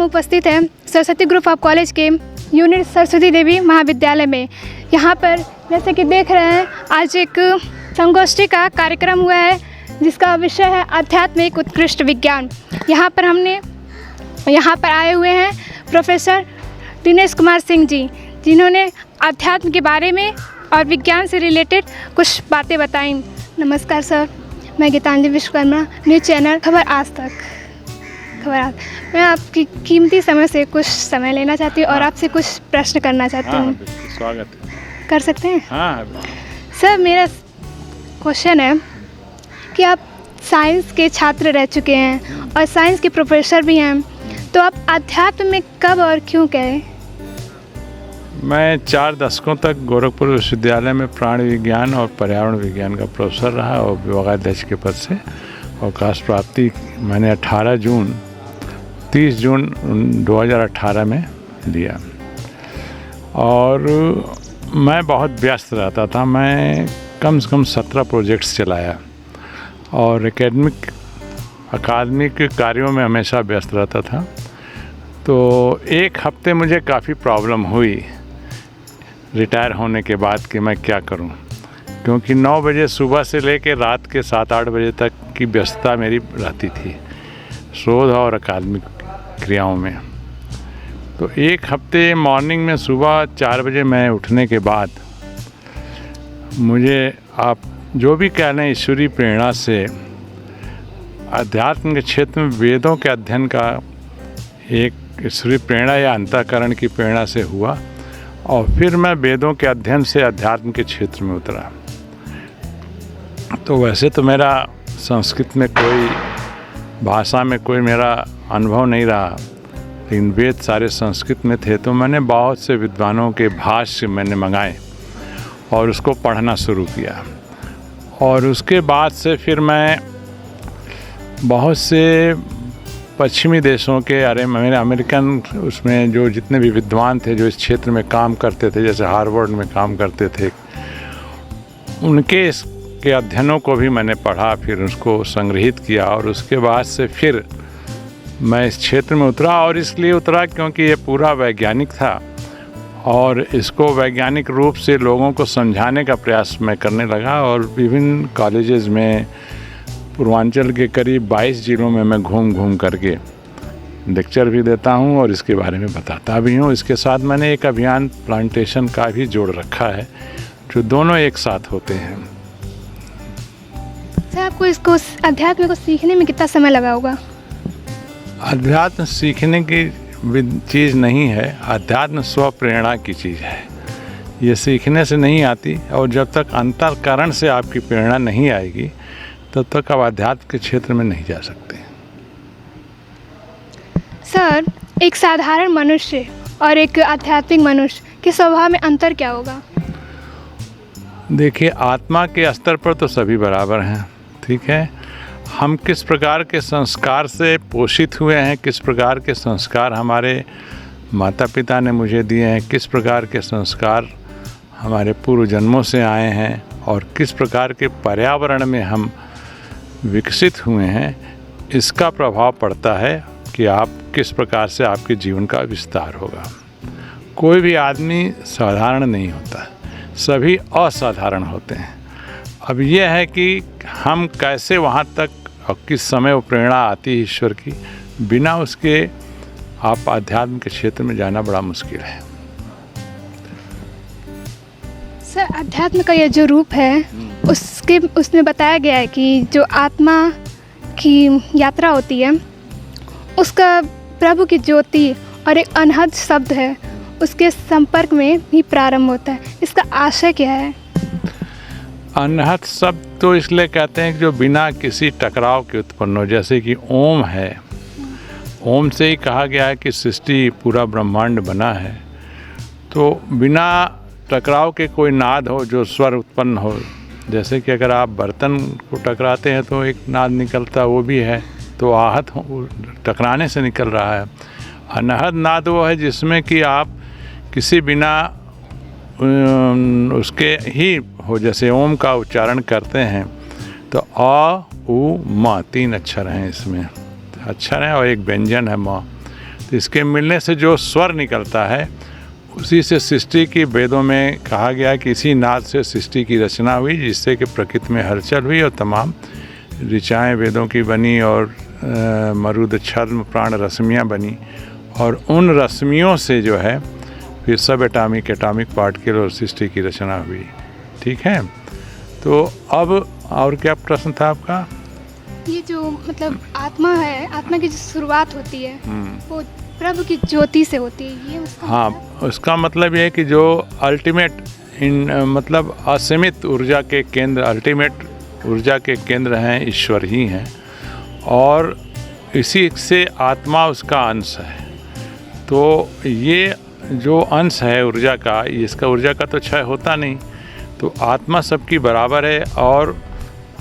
उपस्थित हैं Saraswati group of college के यूनिट सरस्वती देवी महाविद्यालय में। यहाँ पर जैसे कि देख रहे हैं आज एक संगोष्ठी का कार्यक्रम हुआ है जिसका विषय है आध्यात्मिक उत्कृष्ट विज्ञान। यहाँ पर आए हुए हैं प्रोफेसर दिनेश कुमार सिंह जी, जिन्होंने अध्यात्म के बारे में और विज्ञान से रिलेटेड कुछ बातें बताई। नमस्कार सर, मैं गीतांजलि विश्वकर्मा, न्यूज़ चैनल खबर आज तक। मैं आपकी कीमती समय से कुछ समय लेना चाहती हूँ और आपसे कुछ प्रश्न करना चाहती हूँ। स्वागत कर सकते हैं? हाँ सर, मेरा क्वेश्चन है कि आप साइंस के छात्र रह चुके हैं और साइंस के प्रोफेसर भी हैं, तो आप अध्यात्म में कब और क्यों गए? मैं 4 दशकों तक गोरखपुर विश्वविद्यालय में प्राणी विज्ञान और पर्यावरण विज्ञान का प्रोफेसर रहा और विभागाध्यक्ष के पद से अवकाश प्राप्ति मैंने 30 जून 2018 में लिया। और मैं बहुत व्यस्त रहता था। मैं कम से कम 17 प्रोजेक्ट्स चलाया और अकादमिक कार्यों में हमेशा व्यस्त रहता था। तो एक हफ्ते मुझे काफ़ी प्रॉब्लम हुई रिटायर होने के बाद कि मैं क्या करूं, क्योंकि 9 बजे सुबह से लेकर रात के 7-8 बजे तक की व्यस्तता मेरी रहती थी शोध और अकादमिक क्रियाओं में। तो एक हफ्ते मॉर्निंग में सुबह 4 बजे मैं उठने के बाद मुझे आप जो भी कह लें ईश्वरीय प्रेरणा से अध्यात्म के क्षेत्र में वेदों के अध्ययन का एक ईश्वरीय प्रेरणा या अंतःकरण की प्रेरणा से हुआ और फिर मैं वेदों के अध्ययन से अध्यात्म के क्षेत्र में उतरा। तो वैसे तो मेरा संस्कृत में कोई भाषा में कोई मेरा अनुभव नहीं रहा, लेकिन वेद सारे संस्कृत में थे। तो मैंने बहुत से विद्वानों के भाष्य मैंने मंगाए और उसको पढ़ना शुरू किया। और उसके बाद से फिर मैं बहुत से पश्चिमी देशों के मेरे अमेरिकन उसमें जो जितने भी विद्वान थे जो इस क्षेत्र में काम करते थे, जैसे हार्वर्ड में काम करते थे, उनके इसके अध्ययनों को भी मैंने पढ़ा, फिर उसको संग्रहित किया। और उसके बाद से फिर मैं इस क्षेत्र में उतरा। और इसलिए उतरा क्योंकि ये पूरा वैज्ञानिक था और इसको वैज्ञानिक रूप से लोगों को समझाने का प्रयास मैं करने लगा। और विभिन्न कॉलेजेस में पूर्वांचल के करीब 22 जिलों में मैं घूम करके लेक्चर भी देता हूं और इसके बारे में बताता भी हूं। इसके साथ मैंने एक अभियान प्लांटेशन का भी जोड़ रखा है, जो दोनों एक साथ होते हैं। सर, आपको इसको अध्यात्म को सीखने में कितना समय लगा होगा? अध्यात्म सीखने की चीज़ नहीं है, अध्यात्म स्व प्रेरणा की चीज़ है। ये सीखने से नहीं आती और जब तक अंतःकरण से आपकी प्रेरणा नहीं आएगी तब तक आप अध्यात्म के क्षेत्र में नहीं जा सकते। सर, एक साधारण मनुष्य और एक आध्यात्मिक मनुष्य के स्वभाव में अंतर क्या होगा? देखिए, आत्मा के स्तर पर तो सभी बराबर हैं, ठीक है। हम किस प्रकार के संस्कार से पोषित हुए हैं, किस प्रकार के संस्कार हमारे माता पिता ने मुझे दिए हैं, किस प्रकार के संस्कार हमारे पूर्व जन्मों से आए हैं और किस प्रकार के पर्यावरण में हम विकसित हुए हैं, इसका प्रभाव पड़ता है कि आप किस प्रकार से आपके जीवन का विस्तार होगा। कोई भी आदमी साधारण नहीं होता, सभी असाधारण होते हैं। अब यह है कि हम कैसे वहाँ तक और किस समय वो प्रेरणा आती है ईश्वर की, बिना उसके आप आध्यात्म के क्षेत्र में जाना बड़ा मुश्किल है। सर, अध्यात्म का ये जो रूप है उसमें बताया गया है कि जो आत्मा की यात्रा होती है उसका प्रभु की ज्योति और एक अनहद शब्द है उसके संपर्क में ही प्रारंभ होता है। इसका आशय क्या है? अनहद शब्द तो इसलिए कहते हैं कि जो बिना किसी टकराव के उत्पन्न हो, जैसे कि ओम है। ओम से ही कहा गया है कि सृष्टि पूरा ब्रह्मांड बना है। तो बिना टकराव के कोई नाद हो जो स्वर उत्पन्न हो, जैसे कि अगर आप बर्तन को टकराते हैं तो एक नाद निकलता, वो भी है, तो आहत हो टकराने से निकल रहा है। अनहद नाद वो है जिसमें कि आप किसी बिना उसके ही हो, जैसे ओम का उच्चारण करते हैं तो अ उ म 3 अक्षर हैं इसमें, अक्षर हैं और एक व्यंजन है म। तो इसके मिलने से जो स्वर निकलता है उसी से सृष्टि की वेदों में कहा गया कि इसी नाद से सृष्टि की रचना हुई, जिससे कि प्रकृति में हलचल हुई और तमाम ऋचाएँ वेदों की बनी और मरुद छद्म प्राण रश्मियाँ बनी, और उन रश्मियों से जो है फिर सब एटॉमिक पार्टिकल और सृष्टि की रचना हुई। ठीक है, तो अब और क्या प्रश्न था आपका? ये जो मतलब आत्मा है, आत्मा की जो शुरुआत होती है वो प्रभु की ज्योति से होती है, ये उसका हाँ, उसका मतलब ये है कि जो अल्टीमेट मतलब असीमित ऊर्जा के केंद्र, अल्टीमेट ऊर्जा के केंद्र हैं ईश्वर ही हैं, और इसी से आत्मा उसका अंश है। तो ये जो अंश है ऊर्जा का, इसका ऊर्जा का तो क्षय होता नहीं, तो आत्मा सबकी बराबर है। और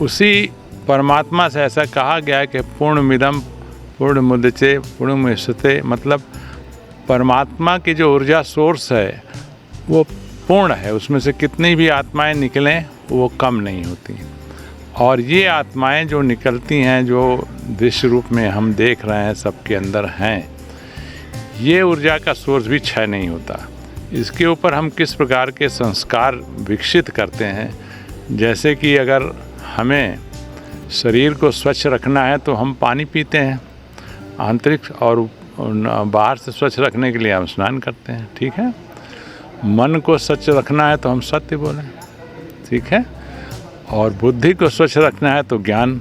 उसी परमात्मा से ऐसा कहा गया है कि पूर्णमिदं पूर्णमुदच्यते पूर्णमुदच्यते, मतलब परमात्मा की जो ऊर्जा सोर्स है वो पूर्ण है, उसमें से कितनी भी आत्माएं निकलें वो कम नहीं होती। और ये आत्माएं जो निकलती हैं, जो दृश्य रूप में हम देख रहे हैं सबके अंदर हैं, ये ऊर्जा का सोर्स भी क्षय नहीं होता। इसके ऊपर हम किस प्रकार के संस्कार विकसित करते हैं, जैसे कि अगर हमें शरीर को स्वच्छ रखना है तो हम पानी पीते हैं आंतरिक, और बाहर से स्वच्छ रखने के लिए हम स्नान करते हैं। ठीक है, मन को स्वच्छ रखना है तो हम सत्य बोलें। ठीक है, और बुद्धि को स्वच्छ रखना है तो ज्ञान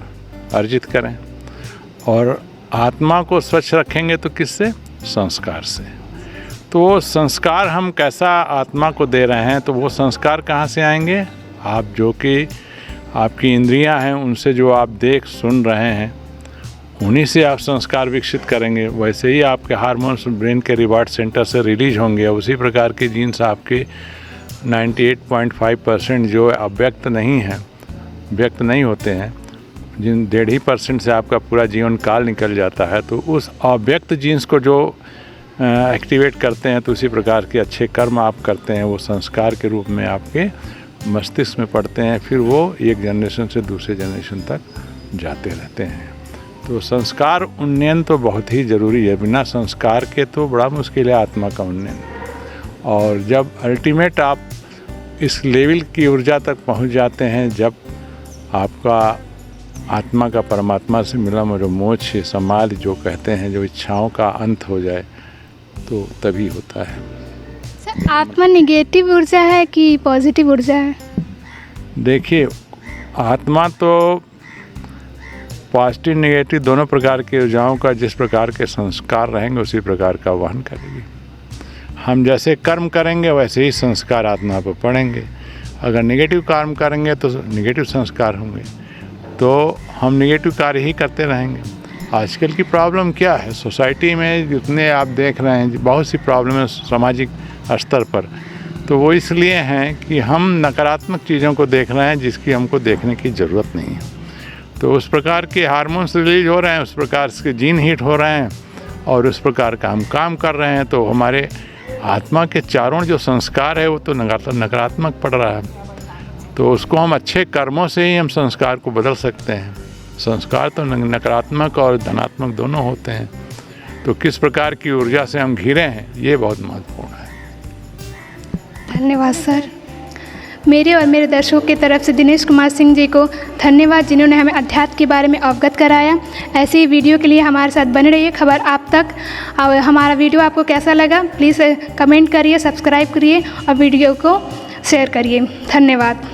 अर्जित करें, और आत्मा को स्वच्छ रखेंगे तो किससे? संस्कार से। तो संस्कार हम कैसा आत्मा को दे रहे हैं, तो वो संस्कार कहाँ से आएंगे? आप जो कि आपकी इंद्रियां हैं, उनसे जो आप देख सुन रहे हैं, उन्हीं से आप संस्कार विकसित करेंगे। वैसे ही आपके हार्मोन्स ब्रेन के रिवार्ड सेंटर से रिलीज होंगे, उसी प्रकार के जीन्स आपके 98.5% जो अव्यक्त नहीं हैं, व्यक्त नहीं होते हैं, जिन 1.5% से आपका पूरा जीवन काल निकल जाता है, तो उस अव्यक्त जीन्स को जो एक्टिवेट करते हैं, तो उसी प्रकार के अच्छे कर्म आप करते हैं, वो संस्कार के रूप में आपके मस्तिष्क में पड़ते हैं, फिर वो एक जनरेशन से दूसरे जनरेशन तक जाते रहते हैं। तो संस्कार उन्नयन तो बहुत ही ज़रूरी है, बिना संस्कार के तो बड़ा मुश्किल है आत्मा का उन्नयन। और जब अल्टीमेट आप इस लेवल की ऊर्जा तक पहुंच जाते हैं, जब आपका आत्मा का परमात्मा से मिला जो मोक्ष समाधि जो कहते हैं, जो इच्छाओं का अंत हो जाए, तो तभी होता है। सर, आत्मा निगेटिव ऊर्जा है कि पॉजिटिव ऊर्जा है? देखिए, आत्मा तो पॉजिटिव नेगेटिव दोनों प्रकार की ऊर्जाओं का जिस प्रकार के संस्कार रहेंगे उसी प्रकार का वहन करेगी। हम जैसे कर्म करेंगे वैसे ही संस्कार आत्मा पर पड़ेंगे। अगर नेगेटिव कर्म करेंगे तो नेगेटिव संस्कार होंगे, तो हम नेगेटिव कार्य ही करते रहेंगे। आजकल की प्रॉब्लम क्या है सोसाइटी में, जितने आप देख रहे हैं बहुत सी प्रॉब्लम है सामाजिक स्तर पर, तो वो इसलिए हैं कि हम नकारात्मक चीज़ों को देख रहे हैं जिसकी हमको देखने की ज़रूरत नहीं है। तो उस प्रकार के हार्मोन्स रिलीज हो रहे हैं, उस प्रकार के जीन हीट हो रहे हैं, और उस प्रकार का हम काम कर रहे हैं, तो हमारे आत्मा के चारों जो संस्कार है वो तो नकारात्मक पड़ रहा है। तो उसको हम अच्छे कर्मों से ही हम संस्कार को बदल सकते हैं। संस्कार तो नकारात्मक और धनात्मक दोनों होते हैं, तो किस प्रकार की ऊर्जा से हम घिरे हैं ये बहुत महत्वपूर्ण है। धन्यवाद सर। मेरे और मेरे दर्शकों की तरफ से दिनेश कुमार सिंह जी को धन्यवाद, जिन्होंने हमें अध्यात्म के बारे में अवगत कराया। ऐसे ही वीडियो के लिए हमारे साथ बने रहिए, खबर आप तक। और हमारा वीडियो आपको कैसा लगा प्लीज़ कमेंट करिए, सब्सक्राइब करिए और वीडियो को शेयर करिए। धन्यवाद।